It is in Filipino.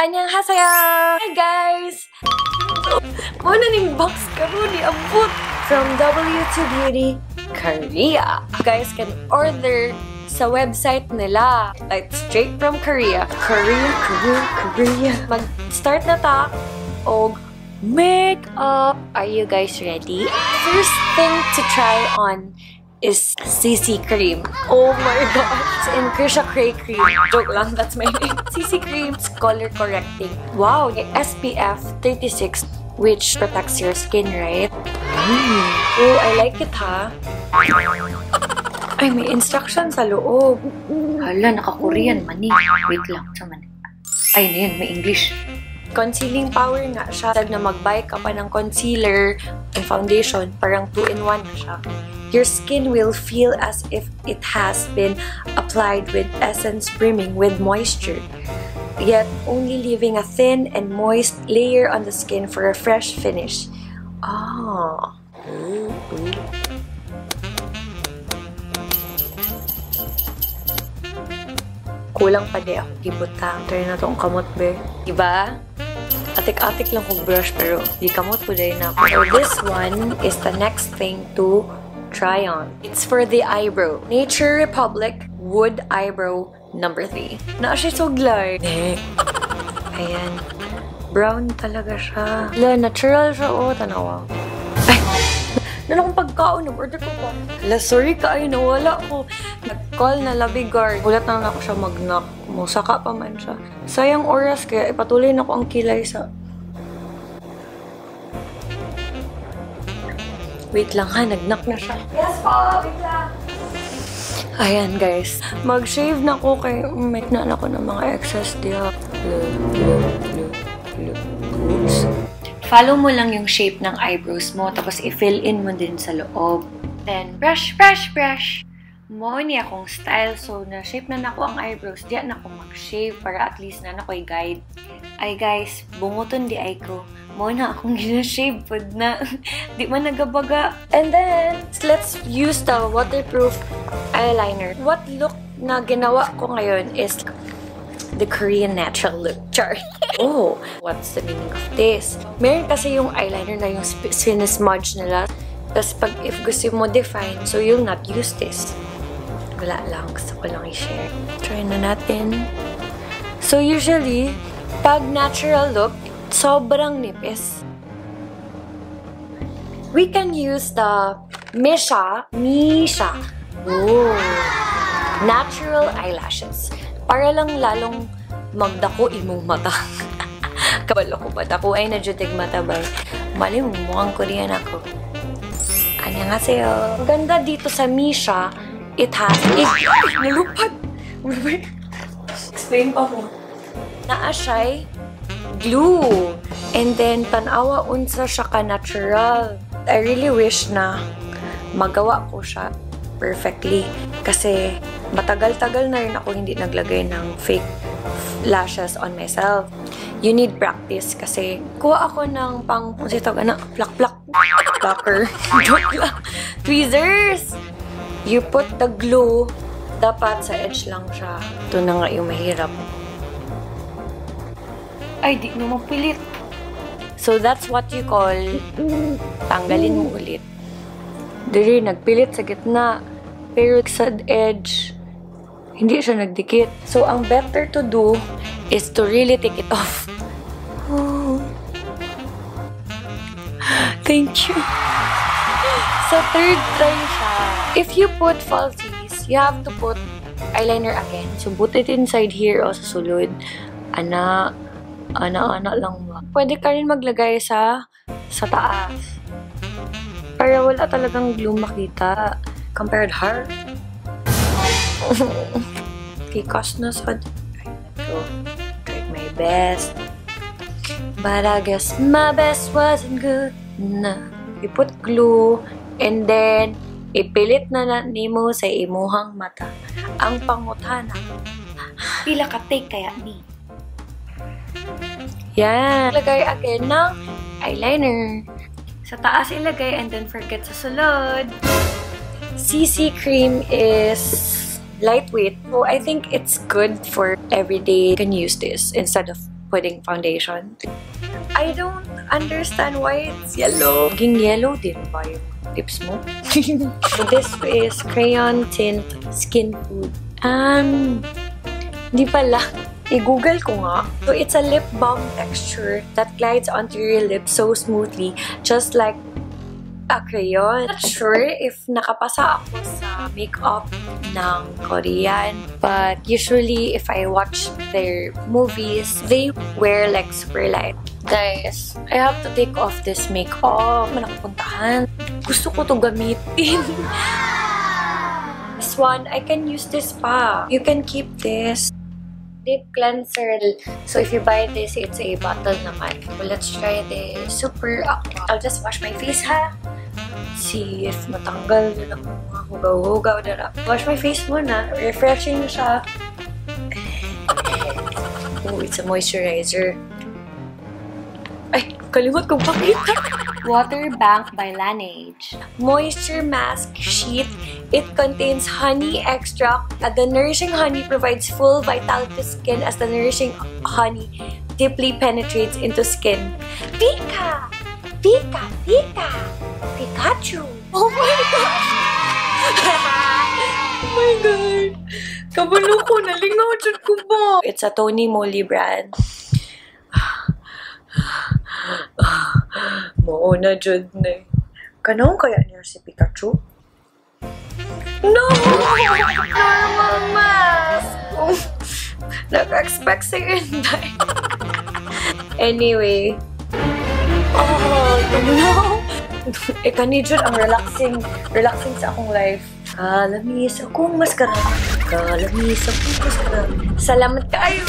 Annyeonghaseyo! Hi guys! Muna ning box karon ni abot from W2Beauty, Korea. You guys can order sa website nila. Like straight from Korea. Korea. Mag-start na ta og makeup. Are you guys ready? First thing to try on is CC cream. Oh my gosh! It's in Crisha Crae cream. Joke lang, that's my name. CC cream. It's color correcting. Wow! SPF 36, which protects your skin, right? Oh, I like it, ha? Ay, may instruction sa loob. Hala, naka-Korean man eh. Wait lang, sa man. Ay, na yun, may English. Concealing power nga siya. Instead na mag-buy ka pa ng concealer and foundation, parang 2-in-1 na siya. Your skin will feel as if it has been applied with essence brimming with moisture, yet only leaving a thin and moist layer on the skin for a fresh finish. Ah. Kulang pa di ako gibuta. Try na tong kamot, be. Diba? Atik-atik lang kong brush, pero di kamot po dahil na ako. So this one is the next thing to try on. It's for the eyebrow. Nature Republic Wood Eyebrow number 3. Na siya suglay. Ayan. Brown talaga siya. Hala, natural siya. Oh, tanawa. Ay! Nalang pagkaon. Nag-order ko pa. Hala, sorry ka. Ay, nawala ko. Nag-call na labi guard. Ulat na ako siya mag-knock. Musaka pa man siya. Sayang oras kaya ipatuloy na ko ang kilay sa... Wait lang ha, nag-knock na siya. Yes po, wait lang. Ayan guys, mag-shave na ko kay make na ako ng mga excess diya. Oops. Follow mo lang yung shape ng eyebrows mo, tapos i-fill in mo din sa loob. Then, brush. Mo ni akong style, so na-shape na nako ang eyebrows. Diyan na ako mag-shave para at least na nako'y guide. Ay guys, bunguton di ay ko. Mo na akong gina-shave pod na. Di man nagabaga. And then, let's use the waterproof eyeliner. What look na ginawa ko ngayon is the Korean natural look. Char. Oh, what's the meaning of this? Meron kasi yung eyeliner na yung sinismudge nila. Tapos pag if gusto mo define, so you'll not use this. Wala lang. Gusto ko lang i-share. Try na natin. So usually, pag natural look, sobrang nipis. We can use the Missha. Oh. Natural eyelashes. Para lang lalong magdako imong mata. Kabalo ko ba? Dako ay nadjutig mata ba? Mali mo, mukhang Korean ako. Annyeonghaseyo. Ang ganda dito sa Missha, it has... Nalupad! Explain pa mo. Naa siya'y glue. And then, tanawa unsa siya ka-natural. I really wish na magawa ko siya perfectly. Kasi, matagal-tagal na rin ako hindi naglagay ng fake lashes on myself. You need practice kasi kuha ako ng pang, kung sito ka na, plucker. Joke lang. Tweezers! You put the glue, dapat sa edge lang siya. Ito na nga yung mahirap. Ay, di mo mapilit. So, that's what you call tanggalin mo ulit. Diri, nagpilit sa gitna. Pero sa edge, hindi siya nagdikit. So, ang better to do is to really take it off. Oh. Thank you. Sa third try siya. If you put falsies, you have to put eyeliner again. So, put it inside here o sa sulod. Ana lang ba? Pwede ka rin maglagay sa taas. Para wala talagang glue makita. Compared her. Kikas na sa... Tried my best. But I guess my best wasn't good enough. You put glue and then ipilit na nimo sa imuhang mata. Ang pangutana. Pila ka take kaya ni? Yan. Lagay again ng eyeliner. Sa taas ilagay and then forget sa sulod. CC cream is lightweight. So I think it's good for everyday. You can use this instead of putting foundation. I don't understand why it's yellow. Naging yellow din ba yung lips mo? So this is Crayon Tint Skin Food. Di pala. I-google ko nga. So it's a lip balm texture that glides onto your lips so smoothly, just like a crayon. Not sure if nakapasa ako sa makeup ng Korean, but usually if I watch their movies, they wear like super light. Guys, I have to take off this makeup. Manapuntahan. Gusto ko to gamitin. This one, I can use this pa. You can keep this. Lip cleanser. So if you buy this, it's a bottle naman. So let's try this. Super aqua. I'll just wash my face, ha? See if matanggal na lang mga hugaw-hugaw na. Wash my face muna. Refreshing na siya. Oh, it's a moisturizer. Ay, kalimot kong pakita. Water Bank by Laneige. Moisture mask sheet. It contains honey extract. The nourishing honey provides full vitality to skin as the nourishing honey deeply penetrates into skin. Pika! Pika! Pika! Pikachu! Oh my God! Oh my God! Kabalo ko! Nalingaw dyan ko ba? It's a Tony Moly brand. Mauna dyan na eh. Kanong kaya niya si Pikachu? No! Normal mask! Nag-expect sa'yo yun, Day. Anyway. Oh, no! Kani dyan ang relaxing sa akong life. Kalamis akong maskara. Kalamis akong maskara. Salamat kayo!